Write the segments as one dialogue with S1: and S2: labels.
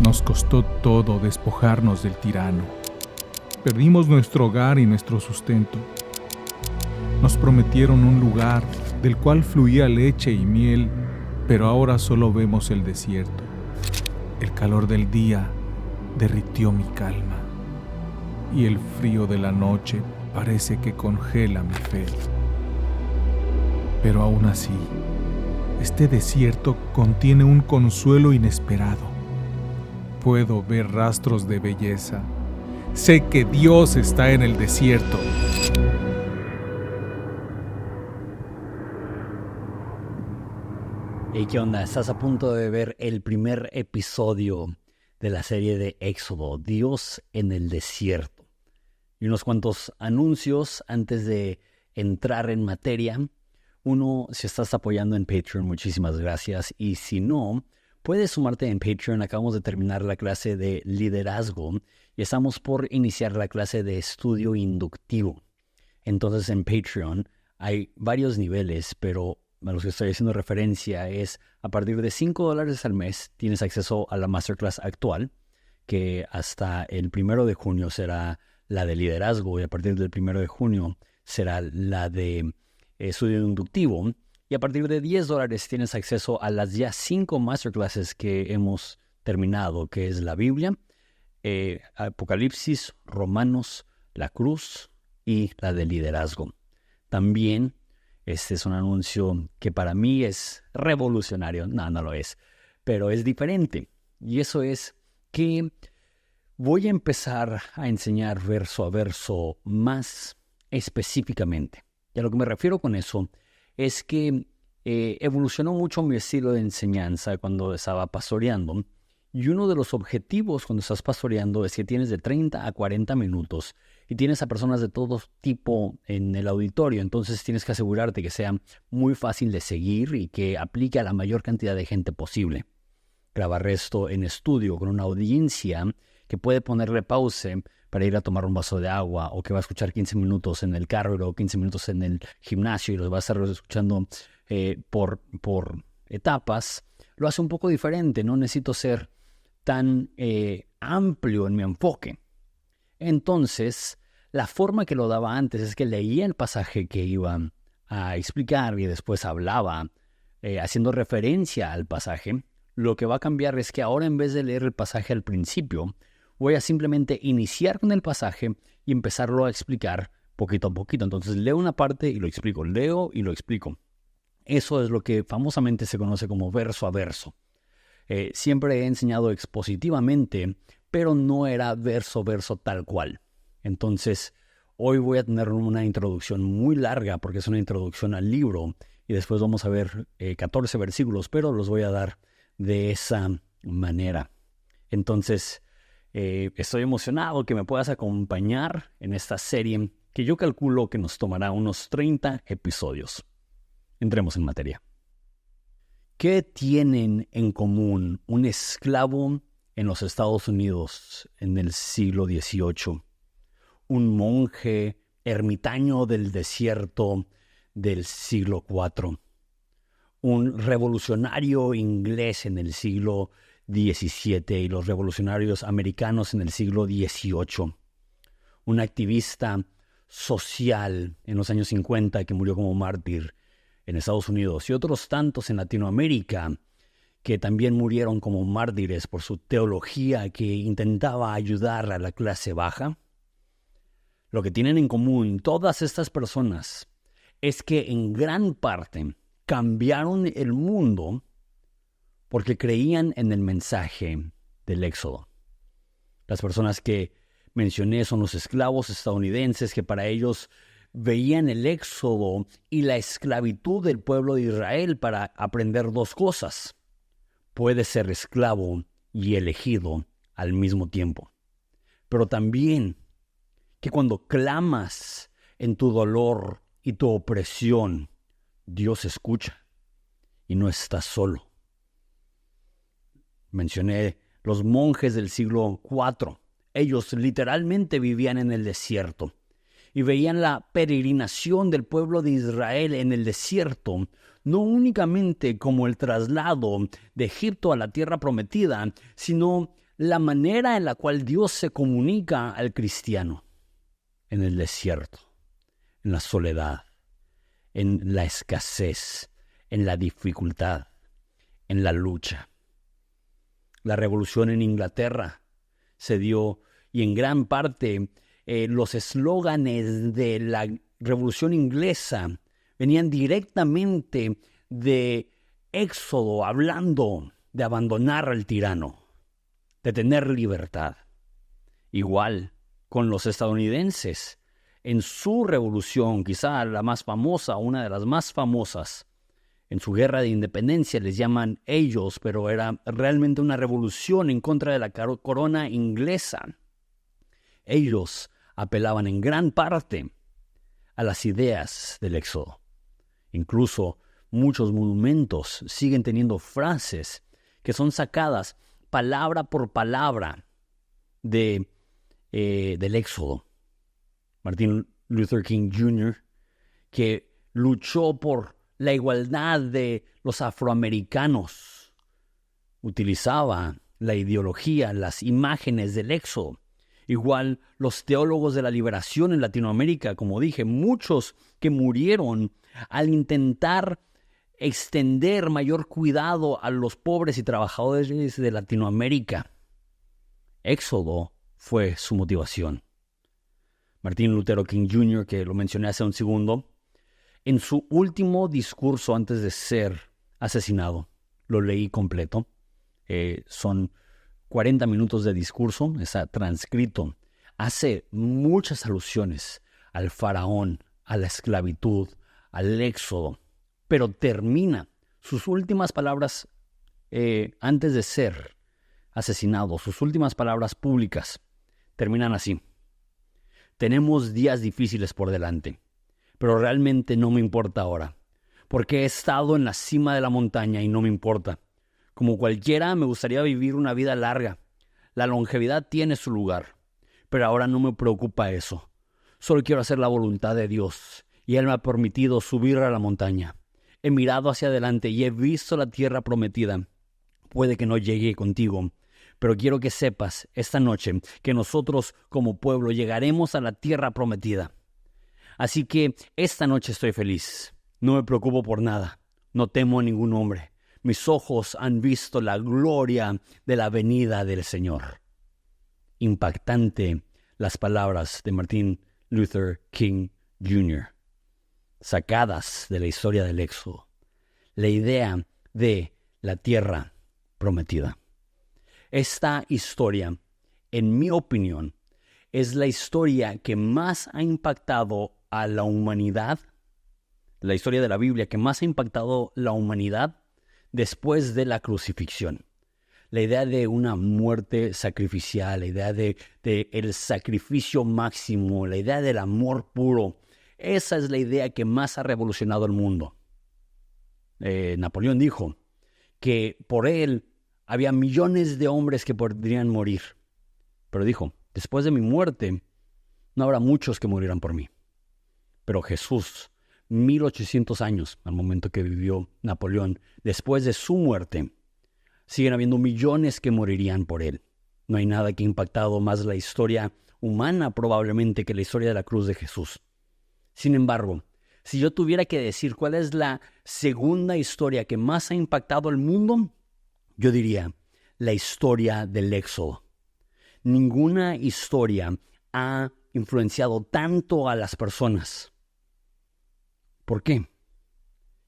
S1: Nos costó todo despojarnos del tirano. Perdimos nuestro hogar y nuestro sustento. Nos prometieron un lugar del cual fluía leche y miel, pero ahora solo vemos el desierto. El calor del día derritió mi calma y el frío de la noche parece que congela mi fe. Pero aún así, este desierto contiene un consuelo inesperado. Puedo ver rastros de belleza. Sé que Dios está en el desierto.
S2: Hey, ¿qué onda? Estás a punto de ver el primer episodio de la serie de Éxodo, Dios en el desierto. Y unos cuantos anuncios antes de entrar en materia. Uno, si estás apoyando en Patreon, muchísimas gracias. Y si no, puedes sumarte en Patreon. Acabamos de terminar la clase de liderazgo y estamos por iniciar la clase de estudio inductivo. Entonces en Patreon hay varios niveles, pero a los que estoy haciendo referencia es a partir de $5 al mes tienes acceso a la masterclass actual, que hasta el 1 de junio será la de liderazgo y a partir del 1 de junio será la de estudio inductivo. Y a partir de $10 tienes acceso a las ya 5 masterclasses que hemos terminado, que es la Biblia, Apocalipsis, Romanos, la cruz y la de liderazgo. También este es un anuncio que para mí es revolucionario. No lo es, pero es diferente. Y eso es que voy a empezar a enseñar verso a verso más específicamente. Y a lo que me refiero con eso es que evolucionó mucho mi estilo de enseñanza cuando estaba pastoreando. Y uno de los objetivos cuando estás pastoreando es que tienes de 30 a 40 minutos y tienes a personas de todo tipo en el auditorio. Entonces tienes que asegurarte que sea muy fácil de seguir y que aplique a la mayor cantidad de gente posible. Grabar esto en estudio con una audiencia que puede ponerle pausa para ir a tomar un vaso de agua o que va a escuchar 15 minutos en el carro o 15 minutos en el gimnasio y los va a estar escuchando por etapas, lo hace un poco diferente. No necesito ser tan amplio en mi enfoque. Entonces, la forma que lo daba antes es que leía el pasaje que iba a explicar y después hablaba haciendo referencia al pasaje. Lo que va a cambiar es que ahora en vez de leer el pasaje al principio, voy a simplemente iniciar con el pasaje y empezarlo a explicar poquito a poquito. Entonces leo una parte y lo explico, leo y lo explico. Eso es lo que famosamente se conoce como verso a verso. Siempre he enseñado expositivamente, pero no era verso a verso tal cual. Entonces, hoy voy a tener una introducción muy larga porque es una introducción al libro y después vamos a ver 14 versículos, pero los voy a dar de esa manera. Entonces, estoy emocionado que me puedas acompañar en esta serie que yo calculo que nos tomará unos 30 episodios. Entremos en materia. ¿Qué tienen en común un esclavo en los Estados Unidos en el siglo XVIII, un monje ermitaño del desierto del siglo IV, un revolucionario inglés en el siglo XVII y los revolucionarios americanos en el siglo XVIII, un activista social en los años 50 que murió como mártir en Estados Unidos y otros tantos en Latinoamérica que también murieron como mártires por su teología que intentaba ayudar a la clase baja? Lo que tienen en común todas estas personas es que en gran parte cambiaron el mundo porque creían en el mensaje del Éxodo. Las personas que mencioné son los esclavos estadounidenses que para ellos veían el Éxodo y la esclavitud del pueblo de Israel para aprender dos cosas. Puedes ser esclavo y elegido al mismo tiempo. Pero también que cuando clamas en tu dolor y tu opresión, Dios escucha y no estás solo. Mencioné los monjes del siglo IV. Ellos literalmente vivían en el desierto y veían la peregrinación del pueblo de Israel en el desierto, no únicamente como el traslado de Egipto a la tierra prometida, sino la manera en la cual Dios se comunica al cristiano en el desierto, en la soledad, en la escasez, en la dificultad, en la lucha. La revolución en Inglaterra se dio y en gran parte los eslóganes de la revolución inglesa venían directamente de Éxodo, hablando de abandonar al tirano, de tener libertad. Igual con los estadounidenses, en su revolución, quizá la más famosa, una de las más famosas, en su guerra de independencia les llaman ellos, pero era realmente una revolución en contra de la corona inglesa. Ellos apelaban en gran parte a las ideas del Éxodo. Incluso muchos monumentos siguen teniendo frases que son sacadas palabra por palabra del Éxodo. Martin Luther King Jr., que luchó por la igualdad de los afroamericanos, utilizaba la ideología, las imágenes del Éxodo. Igual los teólogos de la liberación en Latinoamérica, como dije, muchos que murieron al intentar extender mayor cuidado a los pobres y trabajadores de Latinoamérica. Éxodo fue su motivación. Martin Luther King Jr., que lo mencioné hace un segundo, en su último discurso antes de ser asesinado, lo leí completo, son 40 minutos de discurso, está transcrito, hace muchas alusiones al faraón, a la esclavitud, al éxodo, pero termina sus últimas palabras antes de ser asesinado, sus últimas palabras públicas, terminan así: tenemos días difíciles por delante, pero realmente no me importa ahora, porque he estado en la cima de la montaña y no me importa. Como cualquiera, me gustaría vivir una vida larga. La longevidad tiene su lugar, pero ahora no me preocupa eso. Solo quiero hacer la voluntad de Dios, y Él me ha permitido subir a la montaña. He mirado hacia adelante y he visto la tierra prometida. Puede que no llegue contigo, pero quiero que sepas esta noche que nosotros como pueblo llegaremos a la tierra prometida. Así que esta noche estoy feliz. No me preocupo por nada. No temo a ningún hombre. Mis ojos han visto la gloria de la venida del Señor. Impactante las palabras de Martin Luther King Jr., sacadas de la historia del Éxodo. La idea de la tierra prometida. Esta historia, en mi opinión, es la historia que más ha impactado a la humanidad, la historia de la Biblia que más ha impactado la humanidad después de la crucifixión. La idea de una muerte sacrificial, la idea de el sacrificio máximo, la idea del amor puro, esa es la idea que más ha revolucionado el mundo. Napoleón dijo que por él había millones de hombres que podrían morir. Pero dijo, después de mi muerte, no habrá muchos que morirán por mí. Pero Jesús, 1800 años al momento que vivió Napoleón, después de su muerte, siguen habiendo millones que morirían por él. No hay nada que ha impactado más la historia humana probablemente que la historia de la cruz de Jesús. Sin embargo, si yo tuviera que decir cuál es la segunda historia que más ha impactado al mundo, yo diría la historia del Éxodo. Ninguna historia ha influenciado tanto a las personas. ¿Por qué?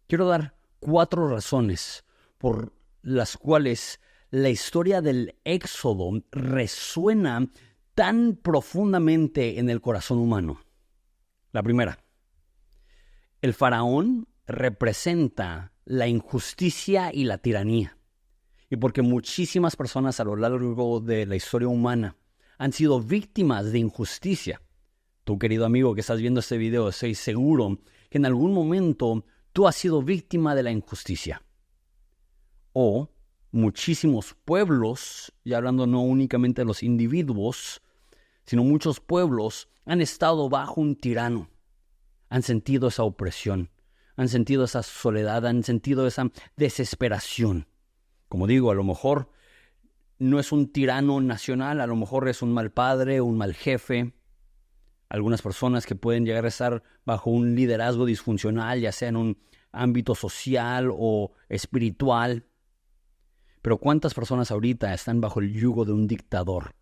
S2: Quiero dar 4 razones por las cuales la historia del Éxodo resuena tan profundamente en el corazón humano. La primera, el faraón representa la injusticia y la tiranía. Y porque muchísimas personas a lo largo de la historia humana han sido víctimas de injusticia. Tú, querido amigo que estás viendo este video, estoy seguro que en algún momento tú has sido víctima de la injusticia. O muchísimos pueblos, y hablando no únicamente de los individuos, sino muchos pueblos han estado bajo un tirano. Han sentido esa opresión, han sentido esa soledad, han sentido esa desesperación. Como digo, a lo mejor no es un tirano nacional, a lo mejor es un mal padre, un mal jefe. Algunas personas que pueden llegar a estar bajo un liderazgo disfuncional, ya sea en un ámbito social o espiritual. Pero ¿cuántas personas ahorita están bajo el yugo de un dictador?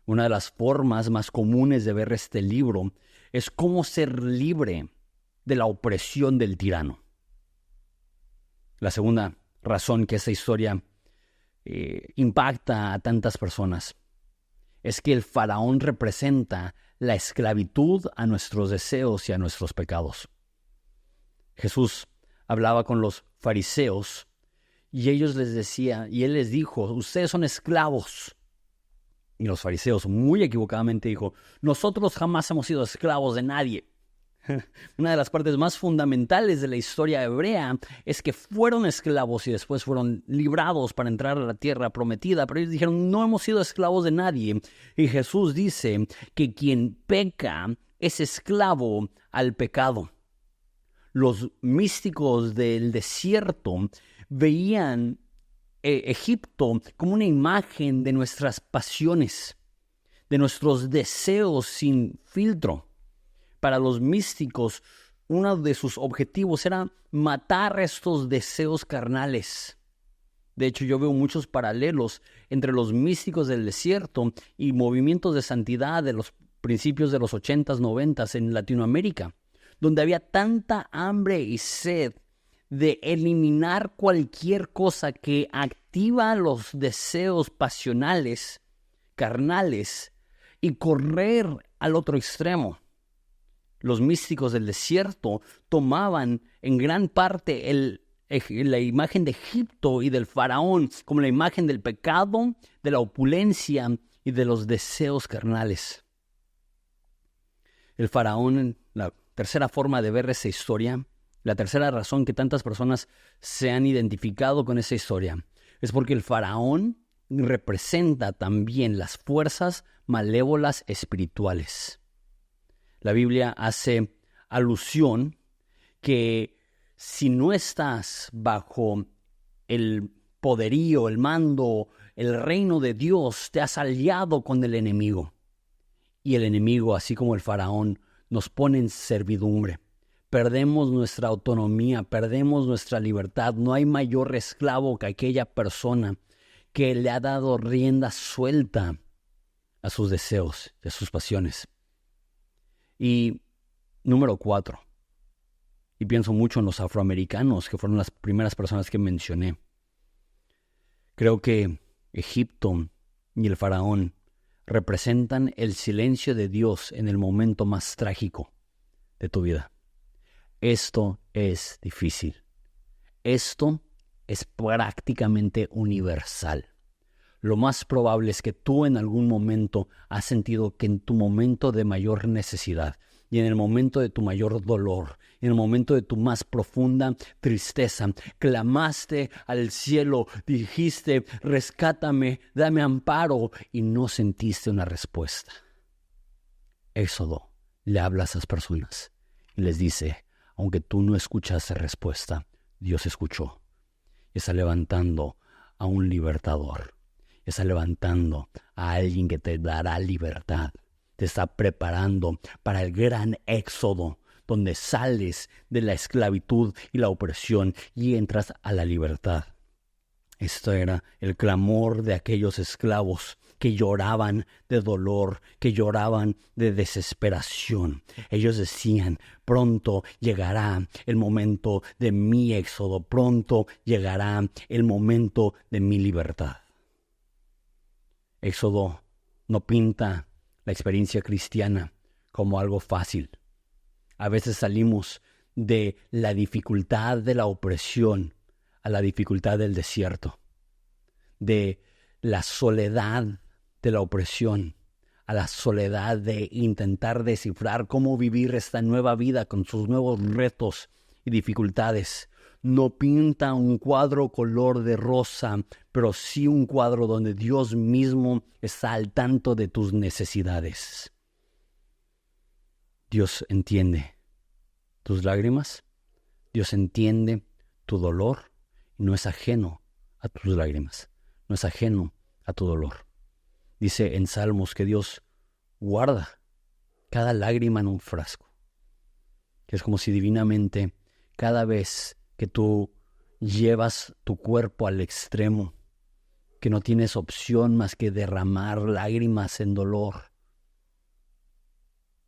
S2: Una de las formas más comunes de ver este libro es cómo ser libre de la opresión del tirano. La segunda razón que esta historia impacta a tantas personas es que el faraón representa la esclavitud a nuestros deseos y a nuestros pecados. Jesús hablaba con los fariseos y él les dijo, ustedes son esclavos. Y los fariseos muy equivocadamente dijo, nosotros jamás hemos sido esclavos de nadie. Una de las partes más fundamentales de la historia hebrea es que fueron esclavos y después fueron librados para entrar a la tierra prometida, pero ellos dijeron, no hemos sido esclavos de nadie. Y Jesús dice que quien peca es esclavo al pecado. Los místicos del desierto veían Egipto como una imagen de nuestras pasiones, de nuestros deseos sin filtro. Para los místicos, uno de sus objetivos era matar estos deseos carnales. De hecho, yo veo muchos paralelos entre los místicos del desierto y movimientos de santidad de los principios de los 80s, 90s en Latinoamérica, donde había tanta hambre y sed de eliminar cualquier cosa que activa los deseos pasionales, carnales, y correr al otro extremo. Los místicos del desierto tomaban en gran parte la imagen de Egipto y del faraón como la imagen del pecado, de la opulencia y de los deseos carnales. El faraón, la tercera forma de ver esa historia, la tercera razón que tantas personas se han identificado con esa historia, es porque el faraón representa también las fuerzas malévolas espirituales. La Biblia hace alusión que si no estás bajo el poderío, el mando, el reino de Dios, te has aliado con el enemigo. Y el enemigo, así como el faraón, nos pone en servidumbre. Perdemos nuestra autonomía, perdemos nuestra libertad. No hay mayor esclavo que aquella persona que le ha dado rienda suelta a sus deseos y a sus pasiones. Y número 4, y pienso mucho en los afroamericanos, que fueron las primeras personas que mencioné. Creo que Egipto y el faraón representan el silencio de Dios en el momento más trágico de tu vida. Esto es difícil. Esto es prácticamente universal. Lo más probable es que tú en algún momento has sentido que en tu momento de mayor necesidad y en el momento de tu mayor dolor, en el momento de tu más profunda tristeza, clamaste al cielo, dijiste, rescátame, dame amparo, y no sentiste una respuesta. Éxodo le habla a esas personas y les dice, aunque tú no escuchaste respuesta, Dios escuchó y está levantando a un libertador. Está levantando a alguien que te dará libertad. Te está preparando para el gran éxodo, donde sales de la esclavitud y la opresión y entras a la libertad. Esto era el clamor de aquellos esclavos que lloraban de dolor, que lloraban de desesperación. Ellos decían, pronto llegará el momento de mi éxodo, pronto llegará el momento de mi libertad. Éxodo no pinta la experiencia cristiana como algo fácil. A veces salimos de la dificultad de la opresión a la dificultad del desierto, de la soledad de la opresión a la soledad de intentar descifrar cómo vivir esta nueva vida con sus nuevos retos y dificultades. No pinta un cuadro color de rosa, pero sí un cuadro donde Dios mismo está al tanto de tus necesidades. Dios entiende tus lágrimas, Dios entiende tu dolor y no es ajeno a tus lágrimas, no es ajeno a tu dolor. Dice en Salmos que Dios guarda cada lágrima en un frasco. Que es como si divinamente cada vez que tú llevas tu cuerpo al extremo, que no tienes opción más que derramar lágrimas en dolor,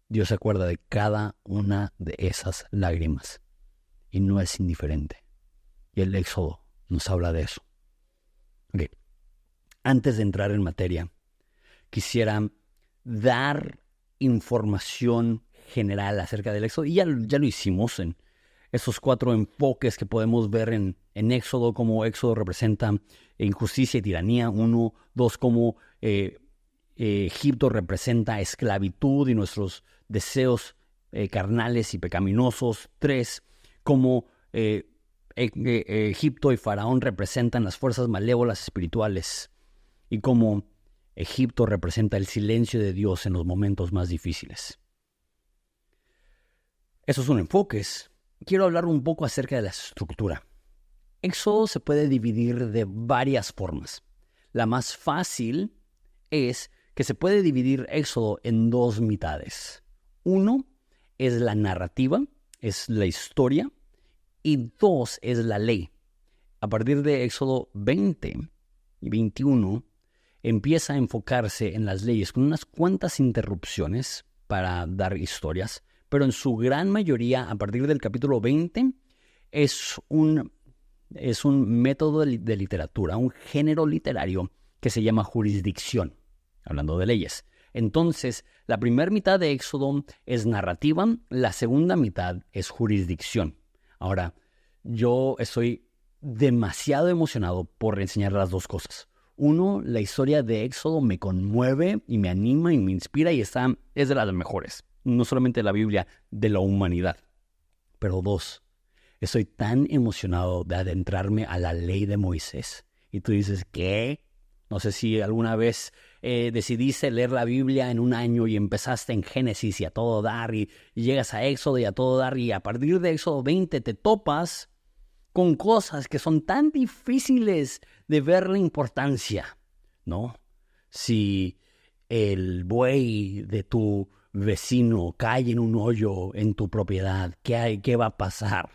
S2: Dios se acuerda de cada una de esas lágrimas y no es indiferente. Y el Éxodo nos habla de eso. Okay. Antes de entrar en materia, quisiera dar información general acerca del Éxodo. Y ya lo hicimos en esos 4 enfoques que podemos ver en Éxodo, como Éxodo representa injusticia y tiranía. 1, 2, como Egipto representa esclavitud y nuestros deseos carnales y pecaminosos. 3, como Egipto y Faraón representan las fuerzas malévolas espirituales y como Egipto representa el silencio de Dios en los momentos más difíciles. Esos son enfoques. Quiero hablar un poco acerca de la estructura. Éxodo se puede dividir de varias formas. La más fácil es que se puede dividir Éxodo en 2 mitades. 1 es la narrativa, es la historia, y 2 es la ley. A partir de Éxodo 20 y 21 empieza a enfocarse en las leyes con unas cuantas interrupciones para dar historias, pero en su gran mayoría, a partir del capítulo 20, es un método de literatura, un género literario que se llama jurisdicción, hablando de leyes. Entonces, la primera mitad de Éxodo es narrativa, la segunda mitad es jurisdicción. Ahora, yo estoy demasiado emocionado por enseñar las 2 cosas. 1, la historia de Éxodo me conmueve y me anima y me inspira y es de las mejores. No solamente de la Biblia, de la humanidad. Pero 2, estoy tan emocionado de adentrarme a la ley de Moisés. Y tú dices, ¿qué? No sé si alguna vez decidiste leer la Biblia en un año y empezaste en Génesis y a todo dar y llegas a Éxodo y a todo dar y a partir de Éxodo 20 te topas con cosas que son tan difíciles de ver la importancia, ¿no? Si el buey de tu vecino cae en un hoyo en tu propiedad, ¿qué va a pasar?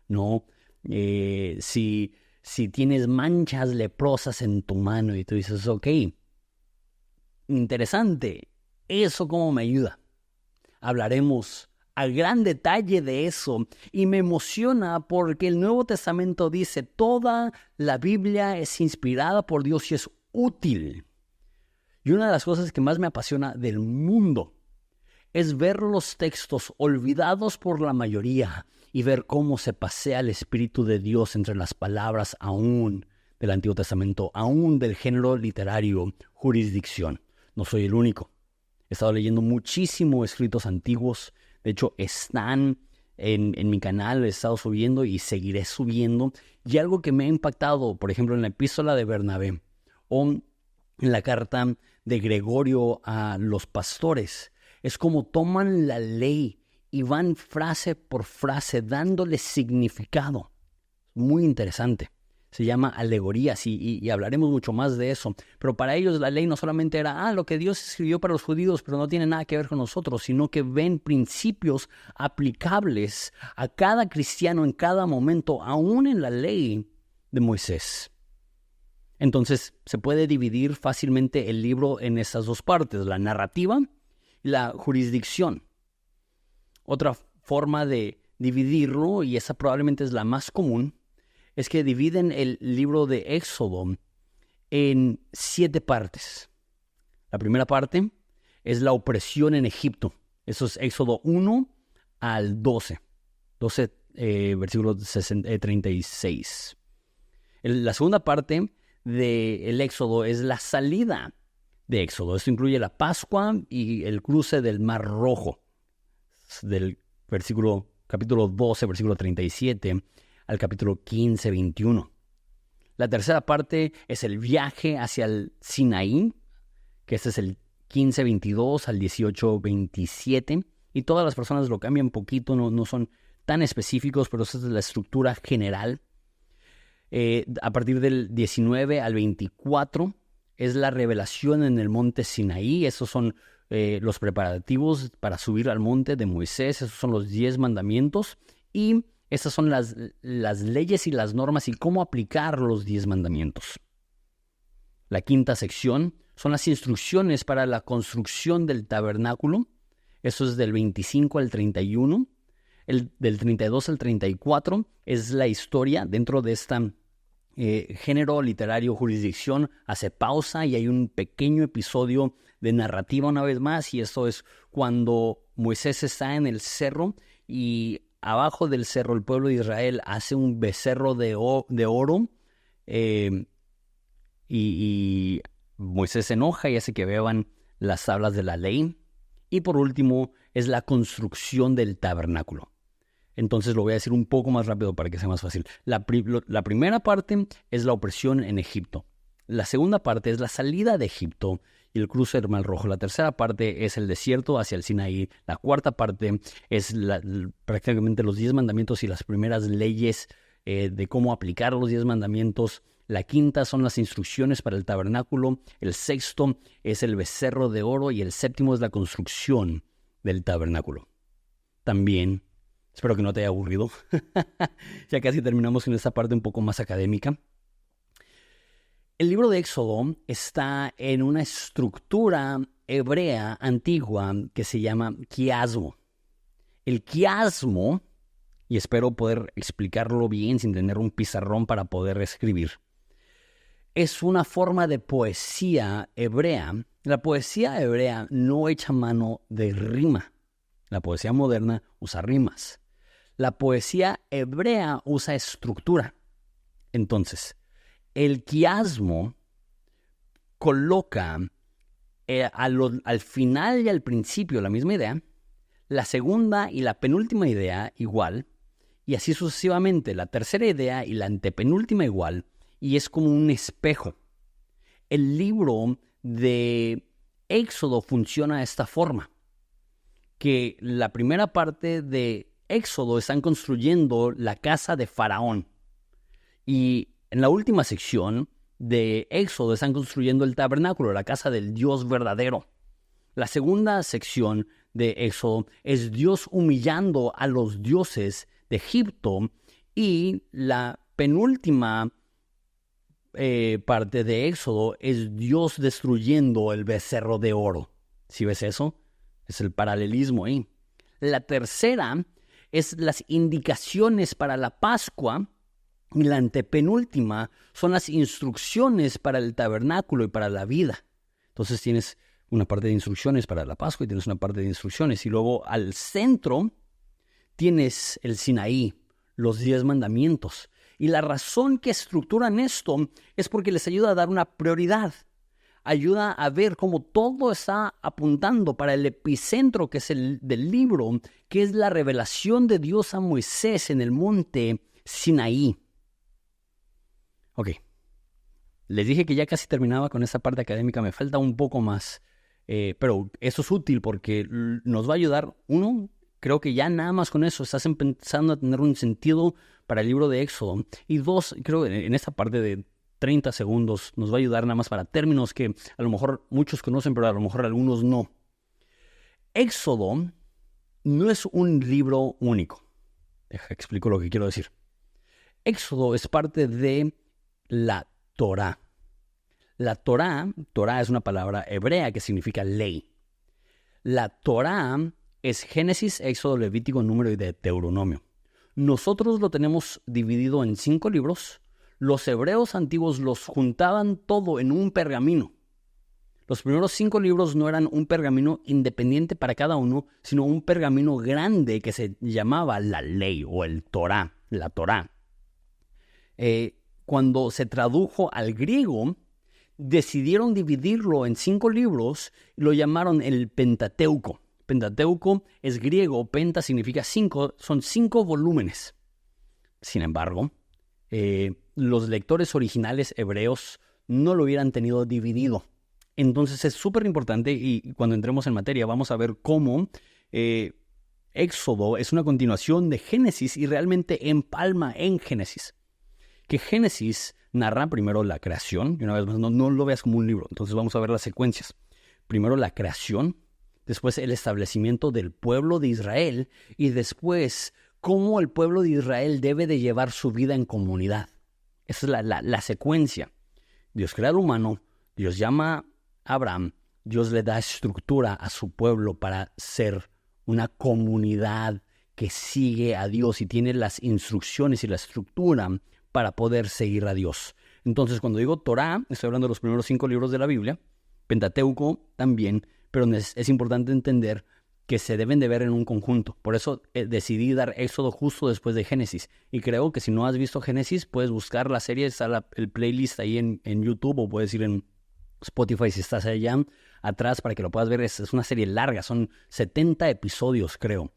S2: ¿No? Si tienes manchas leprosas en tu mano y tú dices, ok, interesante, ¿eso cómo me ayuda? Hablaremos a gran detalle de eso y me emociona porque el Nuevo Testamento dice, toda la Biblia es inspirada por Dios y es útil. Y una de las cosas que más me apasiona del mundo es ver los textos olvidados por la mayoría y ver cómo se pasea el Espíritu de Dios entre las palabras aún del Antiguo Testamento, aún del género literario, jurisdicción. No soy el único. He estado leyendo muchísimos escritos antiguos. De hecho, están en mi canal, he estado subiendo y seguiré subiendo. Y algo que me ha impactado, por ejemplo, en la epístola de Bernabé o en la carta de Gregorio a los pastores, es como toman la ley y van frase por frase dándole significado. Muy interesante. Se llama alegorías y hablaremos mucho más de eso. Pero para ellos la ley no solamente era lo que Dios escribió para los judíos, pero no tiene nada que ver con nosotros, sino que ven principios aplicables a cada cristiano en cada momento, aún en la ley de Moisés. Entonces se puede dividir fácilmente el libro en estas 2 partes, la narrativa y la jurisdicción. Otra forma de dividirlo, y esa probablemente es la más común, es que dividen el libro de Éxodo en 7 partes. La primera parte es la opresión en Egipto. Eso es Éxodo 1 al 12. Versículo 36. La segunda parte del Éxodo es la salida de Éxodo. Esto incluye la Pascua y el cruce del Mar Rojo. Del capítulo 12, versículo 37 al capítulo 15, 21. La tercera parte es el viaje hacia el Sinaí, que este es el 15, 22 al 18, 27. Y todas las personas lo cambian un poquito, no son tan específicos, pero esa es la estructura general. A partir del 19 al 24 es la revelación en el monte Sinaí. Esos son los preparativos para subir al monte de Moisés. Esos son los 10 mandamientos. Y estas son las leyes y las normas y cómo aplicar los 10 mandamientos. La quinta sección son las instrucciones para la construcción del tabernáculo. Eso es del 25 al 31. Del 32 al 34 es la historia. Dentro de esta género literario, jurisdicción, hace pausa y hay un pequeño episodio de narrativa una vez más. Y esto es cuando Moisés está en el cerro y abajo del cerro el pueblo de Israel hace un becerro de oro. Y Moisés se enoja y hace que beban las tablas de la ley. Y por último es la construcción del tabernáculo. Entonces lo voy a decir un poco más rápido para que sea más fácil. La primera parte es la opresión en Egipto. La segunda parte es la salida de Egipto y el cruce del Mar Rojo. La tercera parte es el desierto hacia el Sinaí. La cuarta parte es prácticamente los 10 mandamientos y las primeras leyes de cómo aplicar los 10 mandamientos. La quinta son las instrucciones para el tabernáculo. El sexto es el becerro de oro y el séptimo es la construcción del tabernáculo. También, espero que no te haya aburrido, ya casi terminamos en esta parte un poco más académica. El libro de Éxodo está en una estructura hebrea antigua que se llama quiasmo. El quiasmo, y espero poder explicarlo bien sin tener un pizarrón para poder escribir, es una forma de poesía hebrea. La poesía hebrea no echa mano de rima. La poesía moderna usa rimas. La poesía hebrea usa estructura. Entonces, el quiasmo coloca al final y al principio la misma idea, la segunda y la penúltima idea igual, y así sucesivamente la tercera idea y la antepenúltima igual, y es como un espejo. El libro de Éxodo funciona de esta forma, que la primera parte de Éxodo están construyendo la casa de Faraón, y en la última sección de Éxodo están construyendo el tabernáculo, la casa del Dios verdadero. La segunda sección de Éxodo es Dios humillando a los dioses de Egipto, y la penúltima parte de Éxodo es Dios destruyendo el becerro de oro. ¿Sí ves eso? Es el paralelismo ahí. La tercera es las indicaciones para la Pascua, y la antepenúltima son las instrucciones para el tabernáculo y para la vida. Entonces tienes una parte de instrucciones para la Pascua y tienes una parte de instrucciones. Y luego al centro tienes el Sinaí, los 10 mandamientos. Y la razón que estructuran esto es porque les ayuda a dar una prioridad. Ayuda a ver cómo todo está apuntando para el epicentro que es del libro, que es la revelación de Dios a Moisés en el monte Sinaí. Ok, les dije que ya casi terminaba con esta parte académica, me falta un poco más, pero eso es útil porque nos va a ayudar. Uno, creo que ya nada más con eso estás empezando a tener un sentido para el libro de Éxodo. Y dos, creo que en esta parte de 30 segundos nos va a ayudar nada más para términos que a lo mejor muchos conocen, pero a lo mejor algunos no. Éxodo no es un libro único. Explico lo que quiero decir. Éxodo es parte de la Torá. La Torá es una palabra hebrea que significa ley. La Torá es Génesis, Éxodo, Levítico, Número y Deuteronomio. Nosotros lo tenemos dividido en 5 libros. Los hebreos antiguos los juntaban todo en un pergamino. Los primeros 5 libros no eran un pergamino independiente para cada uno, sino un pergamino grande que se llamaba la ley o el Torá, la Torá. Cuando se tradujo al griego, decidieron dividirlo en 5 libros y lo llamaron el Pentateuco. Pentateuco es griego, penta significa 5, son 5 volúmenes. Sin embargo, los lectores originales hebreos no lo hubieran tenido dividido. Entonces es súper importante, y cuando entremos en materia vamos a ver cómo Éxodo es una continuación de Génesis y realmente empalma en Génesis. Que Génesis narra primero la creación, y una vez más, no lo veas como un libro, entonces vamos a ver las secuencias. Primero la creación, después el establecimiento del pueblo de Israel, y después cómo el pueblo de Israel debe de llevar su vida en comunidad. Esa es la secuencia. Dios crea al humano, Dios llama a Abraham, Dios le da estructura a su pueblo para ser una comunidad que sigue a Dios y tiene las instrucciones y la estructura para poder seguir a Dios. Entonces, cuando digo Torá, estoy hablando de los primeros 5 libros de la Biblia, Pentateuco también, pero es importante entender que se deben de ver en un conjunto. Por eso decidí dar Éxodo justo después de Génesis. Y creo que si no has visto Génesis, puedes buscar la serie, está el playlist ahí en YouTube, o puedes ir en Spotify si estás allá atrás para que lo puedas ver. Es una serie larga, son 70 episodios, creo.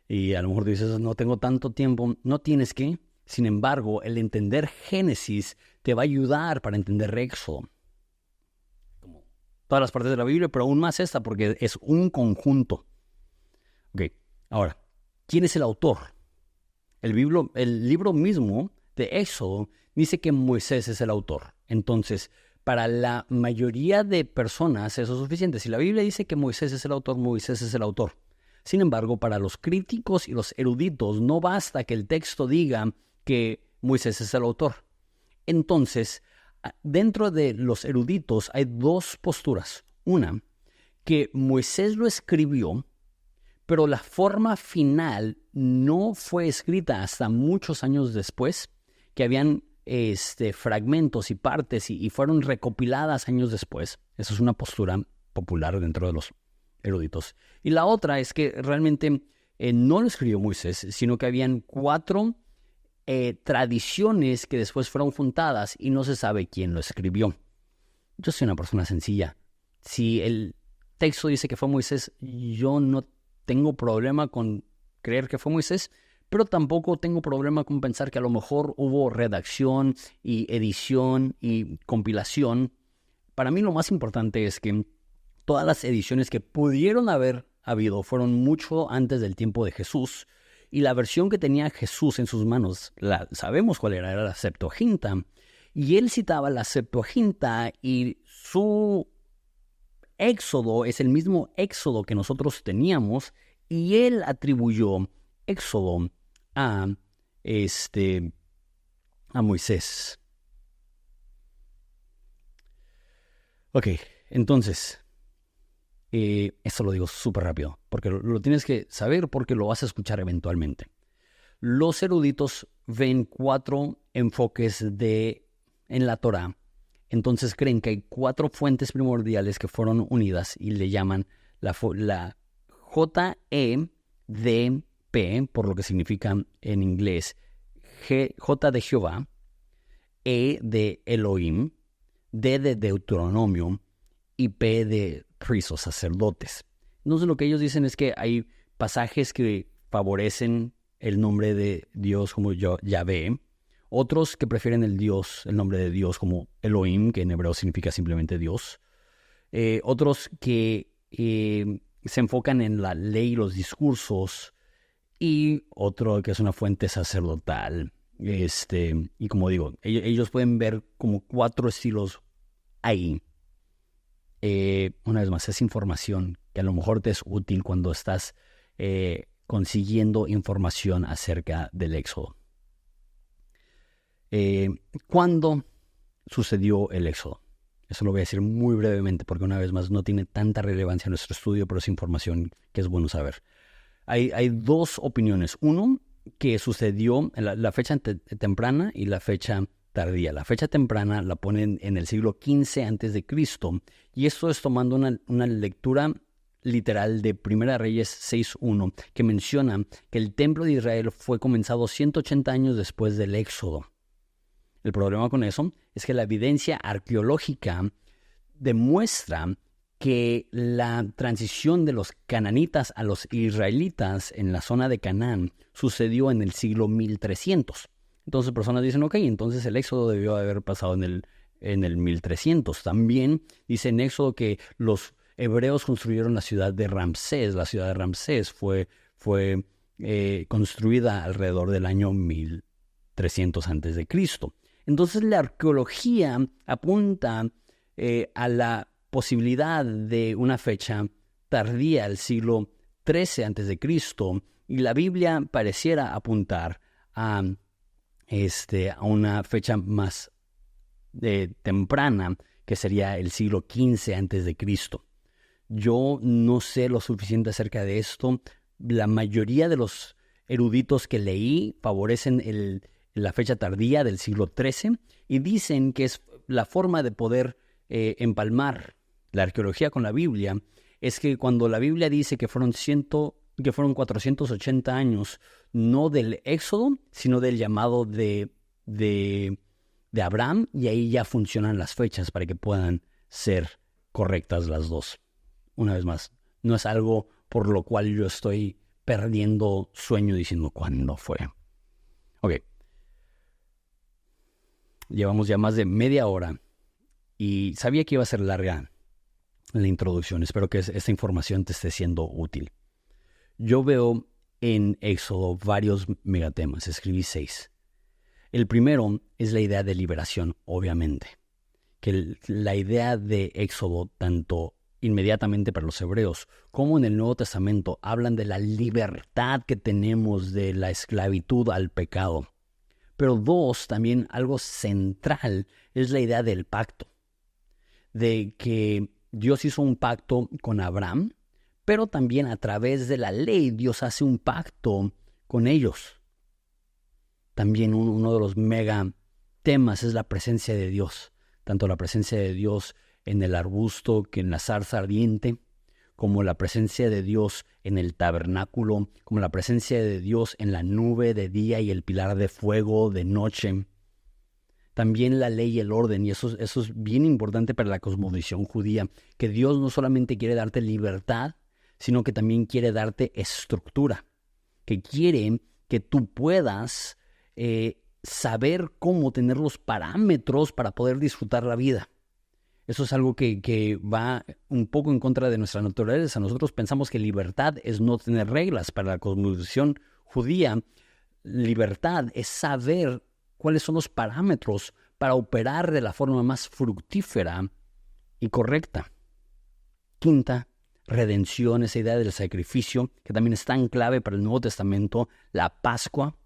S2: Y a lo mejor dices, no tengo tanto tiempo. No tienes que. Sin embargo, el entender Génesis te va a ayudar para entender Éxodo. Como todas las partes de la Biblia, pero aún más esta, porque es un conjunto. Ok, ahora, ¿quién es el autor? El libro mismo de Éxodo dice que Moisés es el autor. Entonces, para la mayoría de personas eso es suficiente. Si la Biblia dice que Moisés es el autor, Moisés es el autor. Sin embargo, para los críticos y los eruditos no basta que el texto diga que Moisés es el autor. Entonces, dentro de los eruditos hay 2 posturas. Una, que Moisés lo escribió, pero la forma final no fue escrita hasta muchos años después, que habían fragmentos y partes y fueron recopiladas años después. Esa es una postura popular dentro de los eruditos. Y la otra es que realmente no lo escribió Moisés, sino que habían 4 tradiciones que después fueron juntadas y no se sabe quién lo escribió. Yo soy una persona sencilla. Si el texto dice que fue Moisés, yo no tengo problema con creer que fue Moisés, pero tampoco tengo problema con pensar que a lo mejor hubo redacción y edición y compilación. Para mí lo más importante es que todas las ediciones que pudieron haber habido fueron mucho antes del tiempo de Jesús, y la versión que tenía Jesús en sus manos, sabemos cuál era la Septuaginta, y él citaba la Septuaginta, y su Éxodo es el mismo Éxodo que nosotros teníamos, y él atribuyó Éxodo a Moisés. Ok, entonces, esto lo digo súper rápido, porque lo tienes que saber porque lo vas a escuchar eventualmente. Los eruditos ven 4 enfoques en la Torá. Entonces creen que hay 4 fuentes primordiales que fueron unidas y le llaman la JEDP, por lo que significa en inglés J de Jehová, E de Elohim, D de Deuteronomio y P de priests o sacerdotes. Entonces lo que ellos dicen es que hay pasajes que favorecen el nombre de Dios como Yahvé, otros que prefieren el nombre de Dios como Elohim, que en hebreo significa simplemente Dios, otros que se enfocan en la ley y los discursos, y otro que es una fuente sacerdotal. Y como digo, ellos pueden ver como 4 estilos ahí. Una vez más, es información que a lo mejor te es útil cuando estás consiguiendo información acerca del Éxodo. ¿Cuándo sucedió el Éxodo? Eso lo voy a decir muy brevemente porque una vez más no tiene tanta relevancia en nuestro estudio, pero es información que es bueno saber. Hay 2 opiniones. Uno, que sucedió en la fecha temprana y la fecha tardía. La fecha temprana la ponen en el siglo XV a.C. y esto es tomando una lectura literal de Primera Reyes 6.1, que menciona que el templo de Israel fue comenzado 180 años después del Éxodo. El problema con eso es que la evidencia arqueológica demuestra que la transición de los cananitas a los israelitas en la zona de Canaán sucedió en el siglo 1300. Entonces personas dicen, ok, entonces el Éxodo debió haber pasado en el 1300. También dice en Éxodo que los hebreos construyeron la ciudad de Ramsés. La ciudad de Ramsés fue construida alrededor del año 1300 a.C. Entonces la arqueología apunta a la posibilidad de una fecha tardía, el siglo XIII a.C., y la Biblia pareciera apuntar a una fecha más temprana, que sería el siglo XV a.C. Yo no sé lo suficiente acerca de esto. La mayoría de los eruditos que leí favorecen la fecha tardía del siglo XIII y dicen que es la forma de poder empalmar la arqueología con la Biblia. Es que cuando la Biblia dice que fueron 480 años, no del Éxodo, sino del llamado de Abraham, y ahí ya funcionan las fechas para que puedan ser correctas las dos. Una vez más, no es algo por lo cual yo estoy perdiendo sueño diciendo cuándo fue. Ok. Llevamos ya más de media hora y sabía que iba a ser larga la introducción. Espero que esta información te esté siendo útil. Yo veo en Éxodo varios megatemas. Escribí 6. El primero es la idea de liberación, obviamente. Que la idea de Éxodo, tanto inmediatamente para los hebreos como en el Nuevo Testamento, hablan de la libertad que tenemos de la esclavitud al pecado. Pero 2, también algo central, es la idea del pacto. De que Dios hizo un pacto con Abraham, pero también a través de la ley Dios hace un pacto con ellos. También uno de los mega temas es la presencia de Dios. Tanto la presencia de Dios en el arbusto que en la zarza ardiente, como la presencia de Dios en el tabernáculo, como la presencia de Dios en la nube de día y el pilar de fuego de noche. También la ley y el orden, y eso es bien importante para la cosmovisión judía, que Dios no solamente quiere darte libertad, sino que también quiere darte estructura, que quiere que tú puedas saber cómo tener los parámetros para poder disfrutar la vida. Eso es algo que va un poco en contra de nuestra naturaleza. Nosotros pensamos que libertad es no tener reglas. Para la cosmovisión judía, libertad es saber cuáles son los parámetros para operar de la forma más fructífera y correcta. Quinta, redención, esa idea del sacrificio, que también es tan clave para el Nuevo Testamento. La Pascua,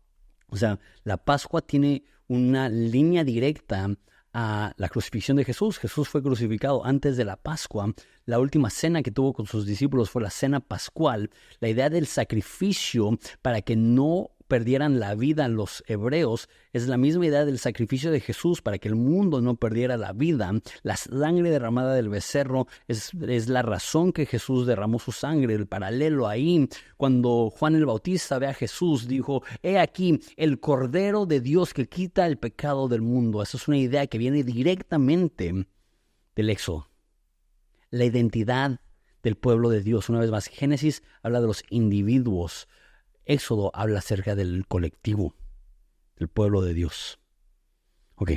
S2: o sea, la Pascua tiene una línea directa a la crucifixión de Jesús. Jesús fue crucificado antes de la Pascua. La última cena que tuvo con sus discípulos fue la cena pascual. La idea del sacrificio para que no perdieran la vida los hebreos es la misma idea del sacrificio de Jesús para que el mundo no perdiera la vida. La sangre derramada del becerro es la razón que Jesús derramó su sangre. El paralelo ahí, cuando Juan el Bautista ve a Jesús, dijo: he aquí el Cordero de Dios que quita el pecado del mundo. Esa es una idea que viene directamente del Éxodo. La identidad del pueblo de Dios. Una vez más, Génesis habla de los individuos. Éxodo habla acerca del colectivo, del pueblo de Dios. Ok.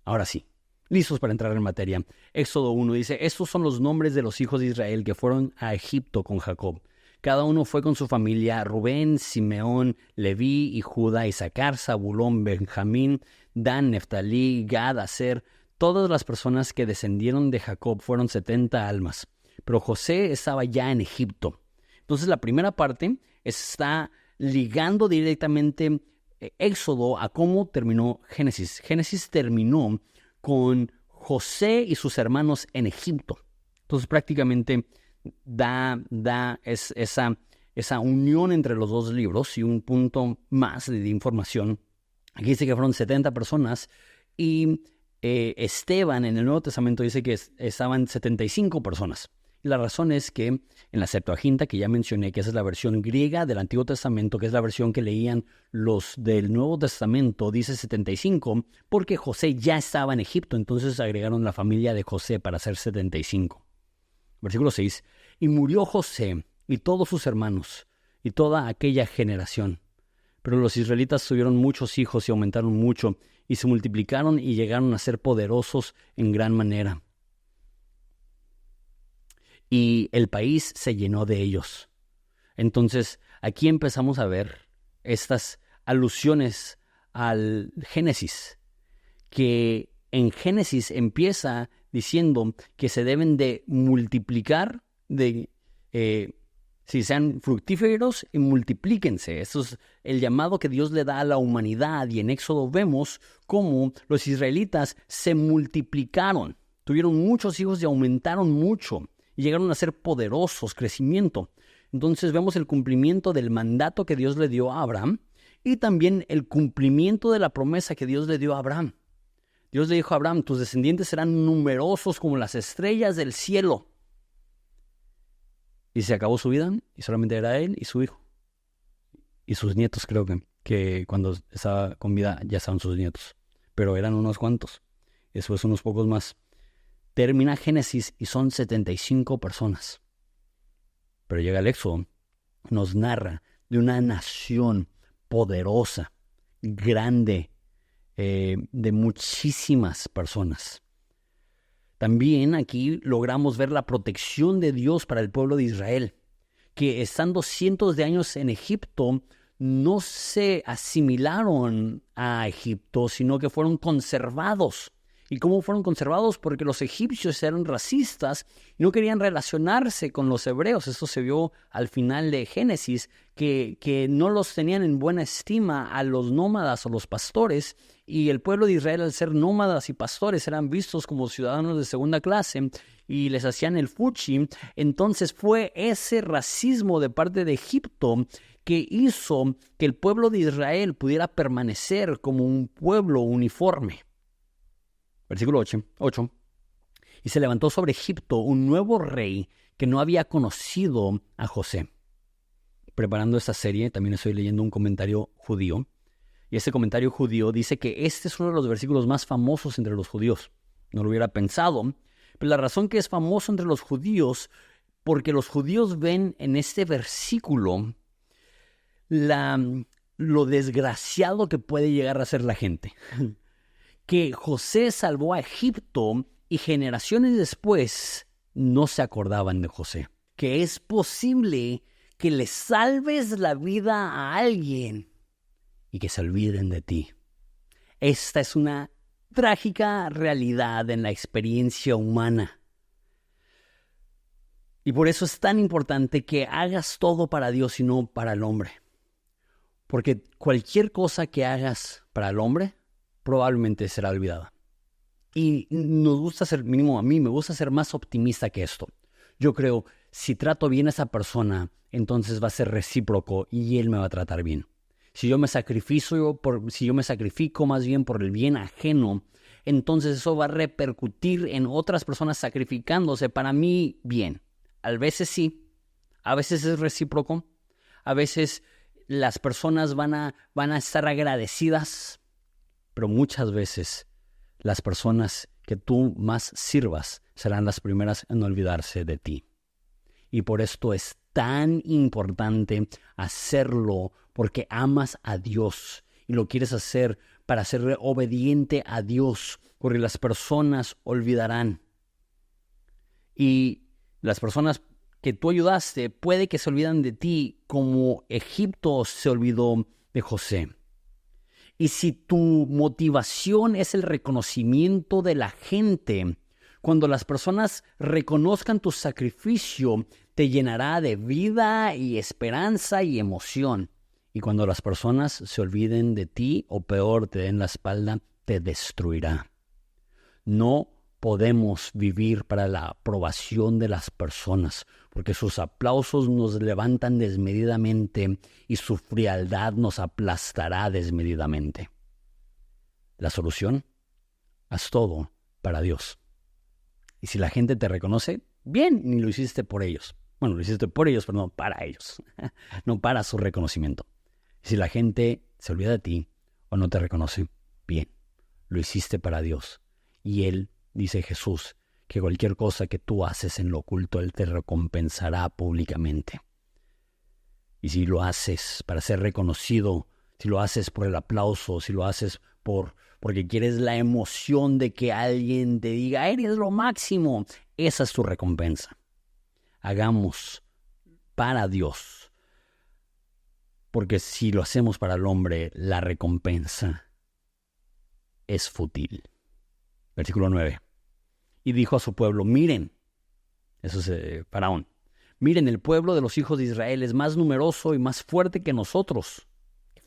S2: Ahora sí, listos para entrar en materia. Éxodo 1 dice: estos son los nombres de los hijos de Israel que fueron a Egipto con Jacob. Cada uno fue con su familia: Rubén, Simeón, Leví y Judá, Isaacar, Zabulón, Benjamín, Dan, Neftalí, Gad, Aser. Todas las personas que descendieron de Jacob fueron 70 almas. Pero José estaba ya en Egipto. Entonces la primera parte está ligando directamente Éxodo a cómo terminó Génesis. Génesis terminó con José y sus hermanos en Egipto. Entonces prácticamente da esa unión entre los dos libros y un punto más de información. Aquí dice que fueron 70 personas y Esteban en el Nuevo Testamento dice que estaban 75 personas. La razón es que en la Septuaginta, que ya mencioné, que esa es la versión griega del Antiguo Testamento, que es la versión que leían los del Nuevo Testamento, dice 75, porque José ya estaba en Egipto, entonces agregaron la familia de José para hacer 75. Versículo 6, y murió José y todos sus hermanos y toda aquella generación. Pero los israelitas tuvieron muchos hijos y aumentaron mucho, y se multiplicaron y llegaron a ser poderosos en gran manera. Y el país se llenó de ellos. Entonces, aquí empezamos a ver estas alusiones al Génesis, que en Génesis empieza diciendo que se deben de multiplicar, si sean fructíferos y multiplíquense. Eso es el llamado que Dios le da a la humanidad, y en Éxodo vemos cómo los israelitas se multiplicaron, tuvieron muchos hijos y aumentaron mucho, y llegaron a ser poderosos, crecimiento. Entonces vemos el cumplimiento del mandato que Dios le dio a Abraham, y también el cumplimiento de la promesa que Dios le dio a Abraham. Dios le dijo a Abraham: tus descendientes serán numerosos como las estrellas del cielo. Y se acabó su vida, y solamente era él y su hijo. Y sus nietos, creo que cuando estaba con vida ya estaban sus nietos. Pero eran unos cuantos. Después unos pocos más. Termina Génesis y son 75 personas. Pero llega el Éxodo, nos narra de una nación poderosa, grande, de muchísimas personas. También aquí logramos ver la protección de Dios para el pueblo de Israel, que estando cientos de años en Egipto, no se asimilaron a Egipto, sino que fueron conservados. ¿Y cómo fueron conservados? Porque los egipcios eran racistas y no querían relacionarse con los hebreos. Eso se vio al final de Génesis, que no los tenían en buena estima a los nómadas o los pastores, y el pueblo de Israel, al ser nómadas y pastores, eran vistos como ciudadanos de segunda clase y les hacían el fuchi. Entonces fue ese racismo de parte de Egipto que hizo que el pueblo de Israel pudiera permanecer como un pueblo uniforme. Versículo 8. Y se levantó sobre Egipto un nuevo rey que no había conocido a José. Preparando esta serie, también estoy leyendo un comentario judío. Y ese comentario judío dice que este es uno de los versículos más famosos entre los judíos. No lo hubiera pensado, pero la razón que es famoso entre los judíos, porque los judíos ven en este versículo lo desgraciado que puede llegar a ser la gente. Que José salvó a Egipto y generaciones después no se acordaban de José. Que es posible que le salves la vida a alguien y que se olviden de ti. Esta es una trágica realidad en la experiencia humana. Y por eso es tan importante que hagas todo para Dios y no para el hombre. Porque cualquier cosa que hagas para el hombre probablemente será olvidada. Y nos gusta ser, mínimo a mí, me gusta ser más optimista que esto. Yo creo, si trato bien a esa persona, entonces va a ser recíproco y él me va a tratar bien. Si yo me sacrifico más bien por el bien ajeno, entonces eso va a repercutir en otras personas sacrificándose para mí bien. A veces sí, a veces es recíproco, a veces las personas van a estar agradecidas, pero muchas veces las personas que tú más sirvas serán las primeras en olvidarse de ti. Y por esto es tan importante hacerlo, porque amas a Dios y lo quieres hacer para ser obediente a Dios, porque las personas olvidarán. Y las personas que tú ayudaste puede que se olvidan de ti, como Egipto se olvidó de José. Y si tu motivación es el reconocimiento de la gente, cuando las personas reconozcan tu sacrificio, te llenará de vida y esperanza y emoción. Y cuando las personas se olviden de ti, o peor, te den la espalda, te destruirá. No podemos vivir para la aprobación de las personas, porque sus aplausos nos levantan desmedidamente y su frialdad nos aplastará desmedidamente. La solución: haz todo para Dios. Y si la gente te reconoce, bien, ni lo hiciste por ellos. Bueno, lo hiciste por ellos, pero no para ellos. No para su reconocimiento. Si la gente se olvida de ti o no te reconoce, bien, lo hiciste para Dios. Y Él, dice Jesús, que cualquier cosa que tú haces en lo oculto, Él te recompensará públicamente. Y si lo haces para ser reconocido, si lo haces por el aplauso, si lo haces porque quieres la emoción de que alguien te diga, eres lo máximo, esa es tu recompensa. Hagamos para Dios porque si lo hacemos para el hombre, la recompensa es fútil. Versículo 9. Y dijo a su pueblo, miren, eso es Faraón, miren, el pueblo de los hijos de Israel es más numeroso y más fuerte que nosotros.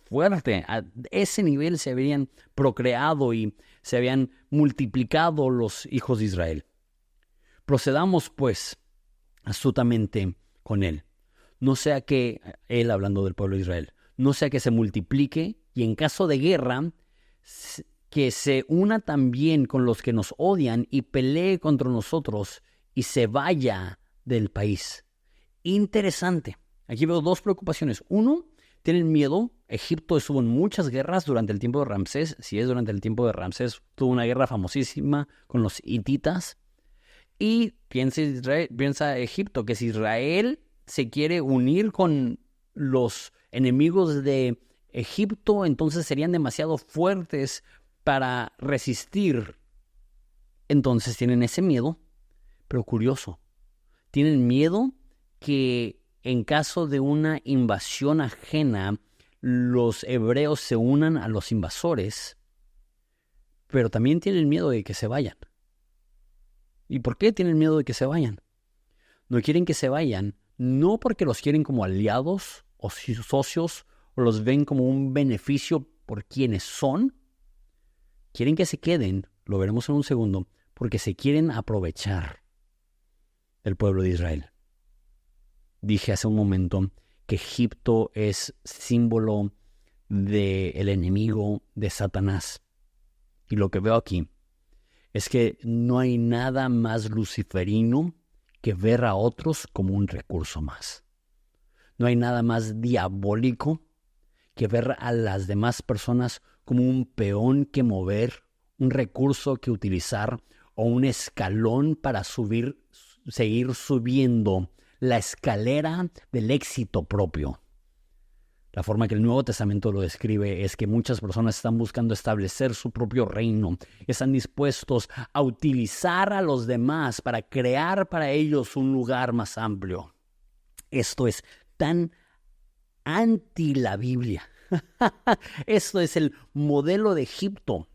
S2: Fuerte, a ese nivel se habían procreado y se habían multiplicado los hijos de Israel. Procedamos pues astutamente con él. No sea que, él hablando del pueblo de Israel, no sea que se multiplique y en caso de guerra, que se una también con los que nos odian y pelee contra nosotros y se vaya del país. Interesante. Aquí veo dos preocupaciones. Uno, tienen miedo. Egipto estuvo en muchas guerras durante el tiempo de Ramsés. Si es durante el tiempo de Ramsés, tuvo una guerra famosísima con los hititas. Y piensa Egipto que si Israel se quiere unir con los enemigos de Egipto, entonces serían demasiado fuertes para resistir. Entonces tienen ese miedo, pero curioso, tienen miedo que en caso de una invasión ajena, los hebreos se unan a los invasores, pero también tienen miedo de que se vayan. ¿Y por qué tienen miedo de que se vayan? No quieren que se vayan, no porque los quieren como aliados o socios o los ven como un beneficio por quienes son. Quieren que se queden, lo veremos en un segundo, porque se quieren aprovechar del pueblo de Israel. Dije hace un momento que Egipto es símbolo del enemigo de Satanás. Y lo que veo aquí es que no hay nada más luciferino que ver a otros como un recurso más. No hay nada más diabólico que ver a las demás personas como un peón que mover, un recurso que utilizar o un escalón para seguir subiendo la escalera del éxito propio. La forma que el Nuevo Testamento lo describe es que muchas personas están buscando establecer su propio reino. Están dispuestos a utilizar a los demás para crear para ellos un lugar más amplio. Esto es tan anti la Biblia. Esto es el modelo de Egipto,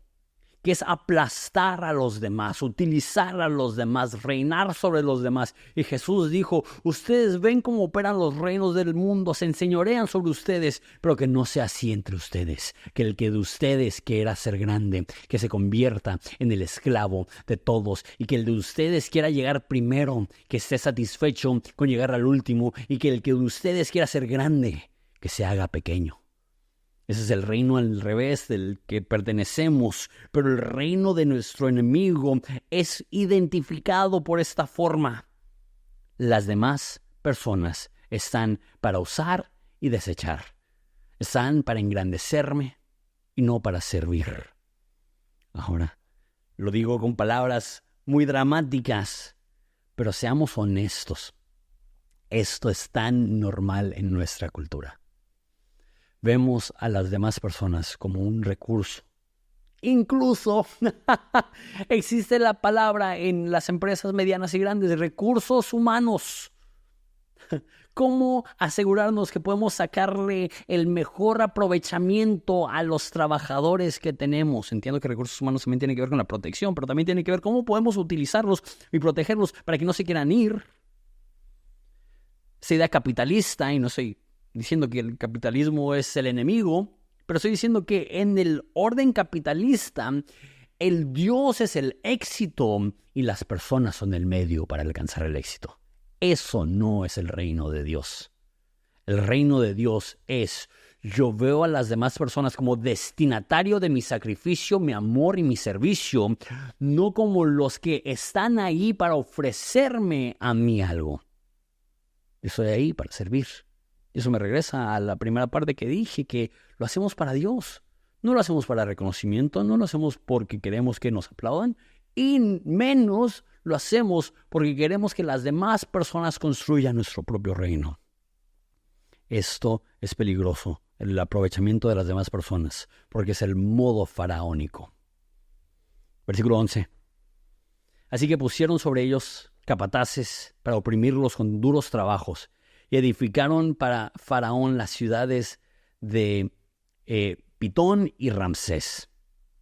S2: que es aplastar a los demás, utilizar a los demás, reinar sobre los demás. Y Jesús dijo, ustedes ven cómo operan los reinos del mundo, se enseñorean sobre ustedes, pero que no sea así entre ustedes, que el que de ustedes quiera ser grande, que se convierta en el esclavo de todos, y que el de ustedes quiera llegar primero, que esté satisfecho con llegar al último, y que el que de ustedes quiera ser grande, que se haga pequeño. Ese es el reino al revés del que pertenecemos, pero el reino de nuestro enemigo es identificado por esta forma. Las demás personas están para usar y desechar. Están para engrandecerme y no para servir. Ahora, lo digo con palabras muy dramáticas, pero seamos honestos. Esto es tan normal en nuestra cultura. Vemos a las demás personas como un recurso. Incluso existe la palabra en las empresas medianas y grandes, recursos humanos. ¿Cómo asegurarnos que podemos sacarle el mejor aprovechamiento a los trabajadores que tenemos? Entiendo que recursos humanos también tienen que ver con la protección, pero también tiene que ver cómo podemos utilizarlos y protegerlos para que no se quieran ir. Esa idea capitalista, y no soy diciendo que el capitalismo es el enemigo, pero estoy diciendo que en el orden capitalista, el Dios es el éxito y las personas son el medio para alcanzar el éxito. Eso no es el reino de Dios. El reino de Dios es, yo veo a las demás personas como destinatario de mi sacrificio, mi amor y mi servicio, no como los que están ahí para ofrecerme a mí algo. Yo estoy ahí para servir. Y eso me regresa a la primera parte que dije, que lo hacemos para Dios. No lo hacemos para reconocimiento, no lo hacemos porque queremos que nos aplaudan, y menos lo hacemos porque queremos que las demás personas construyan nuestro propio reino. Esto es peligroso, el aprovechamiento de las demás personas, porque es el modo faraónico. Versículo 11. Así que pusieron sobre ellos capataces para oprimirlos con duros trabajos, y edificaron para Faraón las ciudades de Pitón y Ramsés.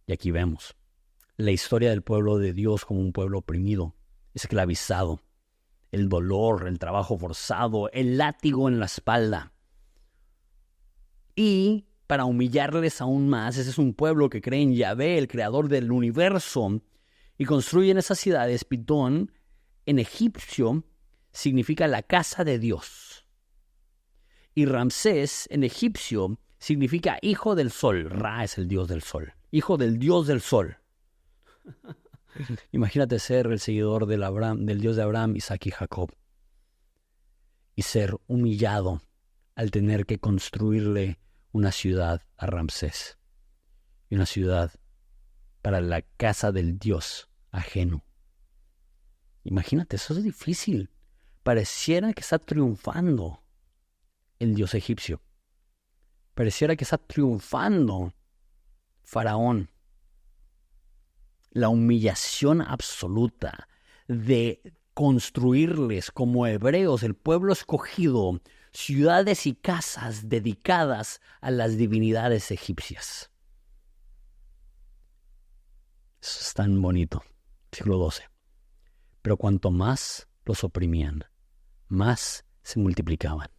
S2: Y aquí vemos la historia del pueblo de Dios como un pueblo oprimido, esclavizado, el dolor, el trabajo forzado, el látigo en la espalda. Y para humillarles aún más, ese es un pueblo que cree en Yahvé, el creador del universo, y construyen esas ciudades. Pitón en egipcio significa la casa de Dios. Y Ramsés en egipcio significa hijo del sol. Ra es el dios del sol. Hijo del dios del sol. Imagínate ser el seguidor del Dios de Abraham, Isaac y Jacob. Y ser humillado al tener que construirle una ciudad a Ramsés. Y una ciudad para la casa del Dios ajeno. Imagínate, eso es difícil. Pareciera que está triunfando el Dios egipcio. Pareciera que está triunfando Faraón. La humillación absoluta de construirles como hebreos, el pueblo escogido, ciudades y casas dedicadas a las divinidades egipcias. Eso es tan bonito. Siglo XII. Pero cuanto más los oprimían, más se multiplicaban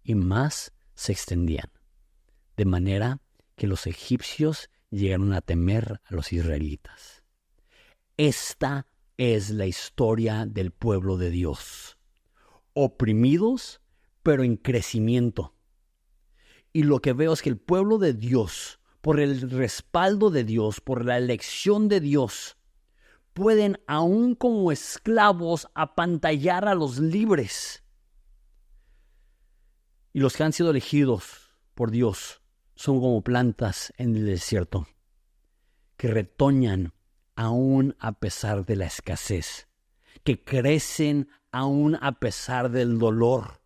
S2: y más se extendían. De manera que los egipcios llegaron a temer a los israelitas. Esta es la historia del pueblo de Dios. Oprimidos, pero en crecimiento. Y lo que veo es que el pueblo de Dios, por el respaldo de Dios, por la elección de Dios, pueden aún como esclavos apantallar a los libres. Y los que han sido elegidos por Dios son como plantas en el desierto, que retoñan aún a pesar de la escasez, que crecen aún a pesar del dolor,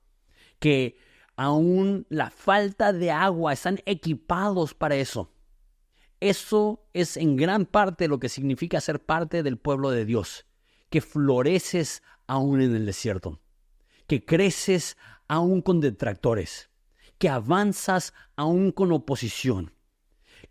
S2: que aún la falta de agua están equipados para eso. Eso es en gran parte lo que significa ser parte del pueblo de Dios, que floreces aún en el desierto, que creces aún con detractores, que avanzas aún con oposición,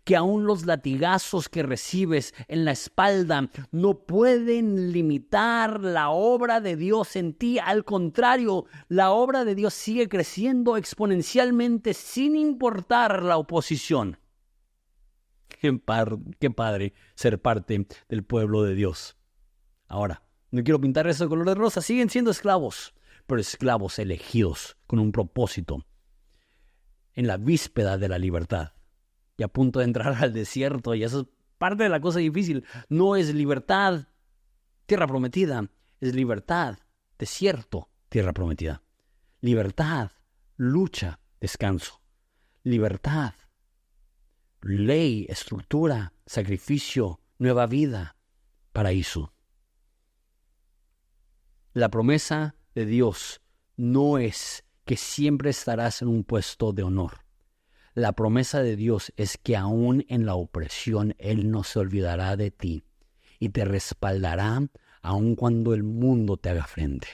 S2: que aún los latigazos que recibes en la espalda no pueden limitar la obra de Dios en ti. Al contrario, la obra de Dios sigue creciendo exponencialmente sin importar la oposición. Qué padre ser parte del pueblo de Dios. Ahora, no quiero pintar eso de color de rosa. Siguen siendo esclavos, pero esclavos elegidos con un propósito. En la víspera de la libertad. Y a punto de entrar al desierto. Y eso es parte de la cosa difícil. No es libertad, tierra prometida. Es libertad, desierto, tierra prometida. Libertad, lucha, descanso. Libertad, ley, estructura, sacrificio, nueva vida, paraíso. La promesa de Dios no es que siempre estarás en un puesto de honor. La promesa de Dios es que aún en la opresión Él no se olvidará de ti y te respaldará aun cuando el mundo te haga frente.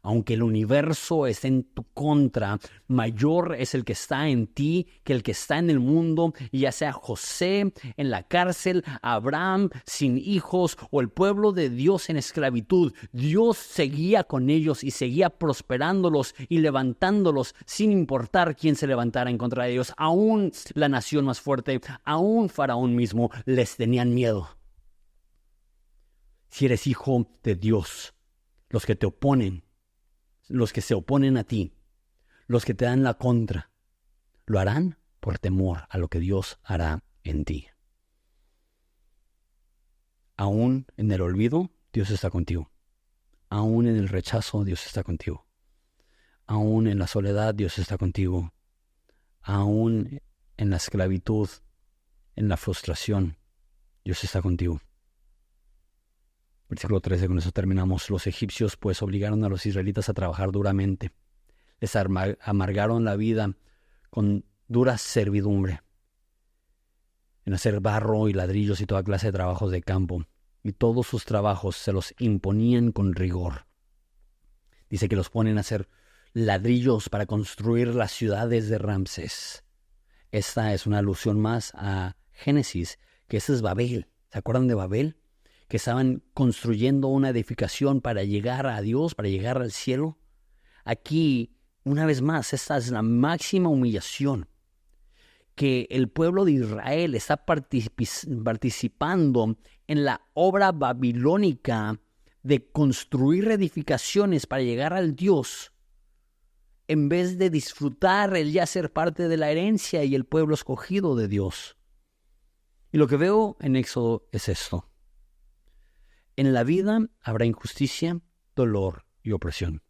S2: Aunque el universo esté en tu contra, mayor es el que está en ti que el que está en el mundo, y ya sea José en la cárcel, Abraham sin hijos o el pueblo de Dios en esclavitud. Dios seguía con ellos y seguía prosperándolos y levantándolos sin importar quién se levantara en contra de ellos. Aún la nación más fuerte, aún Faraón mismo, les tenían miedo. Si eres hijo de Dios, los que te oponen, los que se oponen a ti, los que te dan la contra, lo harán por temor a lo que Dios hará en ti. Aún en el olvido, Dios está contigo. Aún en el rechazo, Dios está contigo. Aún en la soledad, Dios está contigo. Aún en la esclavitud, en la frustración, Dios está contigo. Versículo 13, con eso terminamos. Los egipcios pues obligaron a los israelitas a trabajar duramente. Les amargaron la vida con dura servidumbre, en hacer barro y ladrillos y toda clase de trabajos de campo. Y todos sus trabajos se los imponían con rigor. Dice que los ponen a hacer ladrillos para construir las ciudades de Ramsés. esta es una alusión más a Génesis, que ese es Babel. ¿Se acuerdan de Babel? Que estaban construyendo una edificación para llegar a Dios, para llegar al cielo. Aquí, una vez más, esta es la máxima humillación, que el pueblo de Israel está participando en la obra babilónica de construir edificaciones para llegar al Dios, en vez de disfrutar el ya ser parte de la herencia y el pueblo escogido de Dios. Y lo que veo en Éxodo es esto. En la vida habrá injusticia, dolor y opresión,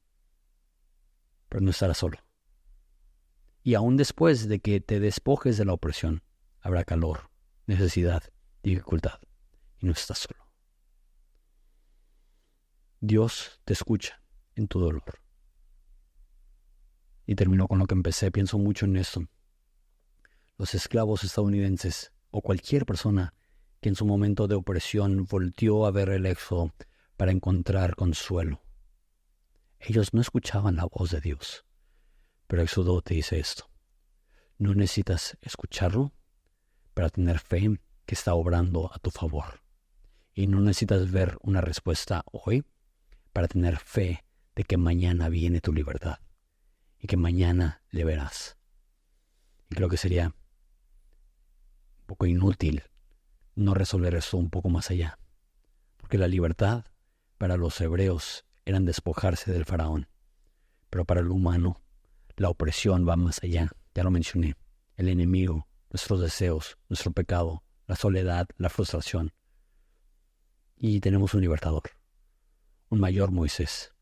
S2: pero no estarás solo. Y aún después de que te despojes de la opresión, habrá calor, necesidad, dificultad, y no estás solo. Dios te escucha en tu dolor. Y termino con lo que empecé, pienso mucho en esto. Los esclavos estadounidenses, o cualquier persona que en su momento de opresión volteó a ver el Éxodo para encontrar consuelo. Ellos no escuchaban la voz de Dios. Pero Éxodo te dice esto. No necesitas escucharlo para tener fe que está obrando a tu favor. Y no necesitas ver una respuesta hoy para tener fe de que mañana viene tu libertad y que mañana le verás. Y creo que sería un poco inútil no resolver esto un poco más allá, porque la libertad para los hebreos era despojarse del faraón, pero para el humano la opresión va más allá. Ya lo mencioné, el enemigo, nuestros deseos, nuestro pecado, la soledad, la frustración. Y tenemos un libertador, un mayor Moisés,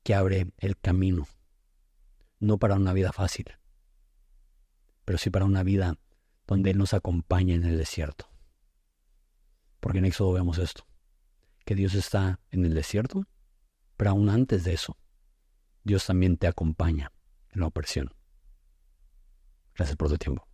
S2: que abre el camino, no para una vida fácil, pero sí para una vida donde Él nos acompaña en el desierto. Porque en Éxodo vemos esto, que Dios está en el desierto, pero aún antes de eso, Dios también te acompaña en la opresión. Gracias por tu tiempo.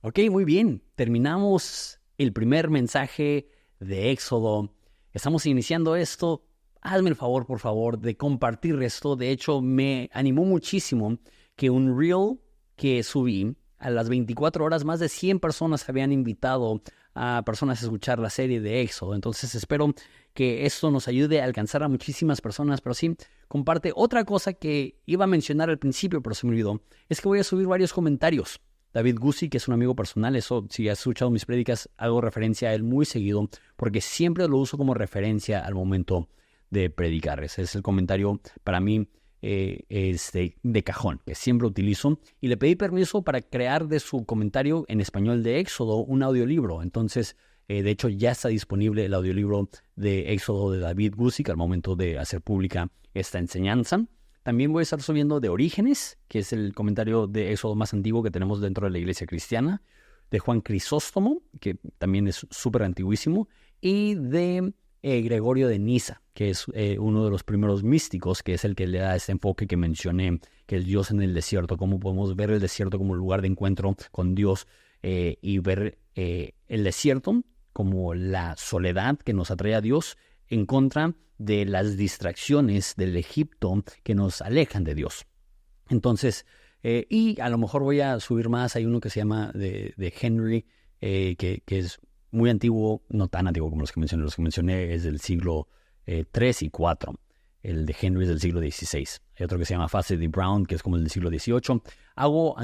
S2: Ok, muy bien. Terminamos el primer mensaje de Éxodo. Estamos iniciando esto. Hazme el favor, por favor, de compartir esto. De hecho, me animó muchísimo que un reel que subí, a las 24 horas, más de 100 personas habían invitado a personas a escuchar la serie de Éxodo. Entonces espero que esto nos ayude a alcanzar a muchísimas personas. Pero sí, comparte. Otra cosa que iba a mencionar al principio, pero se me olvidó, es que voy a subir varios comentarios. David Guzzi, que es un amigo personal, eso, si has escuchado mis prédicas, hago referencia a él muy seguido, porque siempre lo uso como referencia al momento de predicar. Ese es el comentario para mí de cajón, que siempre utilizo, y le pedí permiso para crear de su comentario en español de Éxodo un audiolibro. Entonces, de hecho, ya está disponible el audiolibro de Éxodo de David Guzik al momento de hacer pública esta enseñanza. También voy a estar subiendo de Orígenes, que es el comentario de Éxodo más antiguo que tenemos dentro de la iglesia cristiana, de Juan Crisóstomo, que también es súper antiguísimo, y de Gregorio de Niza, que es uno de los primeros místicos, que es el que le da ese enfoque que mencioné, que el Dios en el desierto, cómo podemos ver el desierto como lugar de encuentro con Dios y ver el desierto como la soledad que nos atrae a Dios en contra de las distracciones del Egipto que nos alejan de Dios. Entonces, y a lo mejor voy a subir más, hay uno que se llama de Henry, que es muy antiguo, no tan antiguo como los que mencioné es del siglo 3 y 4. El de Henry es del siglo XVI. Hay otro que se llama Fassett y Brown, que es como el del siglo XVIII. Hago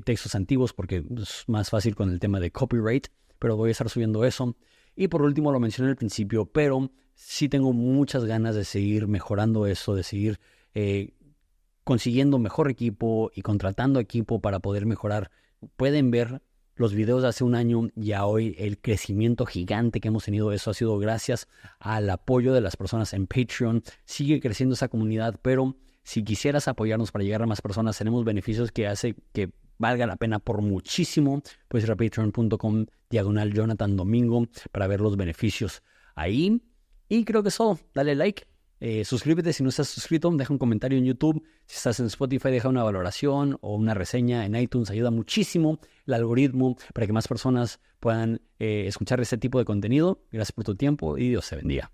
S2: textos antiguos porque es más fácil con el tema de copyright, pero voy a estar subiendo eso. Y por último, lo mencioné al principio, pero sí tengo muchas ganas de seguir mejorando eso, de seguir consiguiendo mejor equipo y contratando equipo para poder mejorar. Pueden ver los videos de hace un año y a hoy el crecimiento gigante que hemos tenido. Eso ha sido gracias al apoyo de las personas en Patreon. Sigue creciendo esa comunidad, pero si quisieras apoyarnos para llegar a más personas, tenemos beneficios que hace que valga la pena por muchísimo. Puedes ir a patreon.com/Jonathan Domingo para ver los beneficios ahí. Y creo que es todo. Dale like. Suscríbete si no estás suscrito, deja un comentario en YouTube. Si estás en Spotify, deja una valoración o una reseña en iTunes. Ayuda muchísimo el algoritmo para que más personas puedan escuchar este tipo de contenido. Gracias por tu tiempo y Dios te bendiga.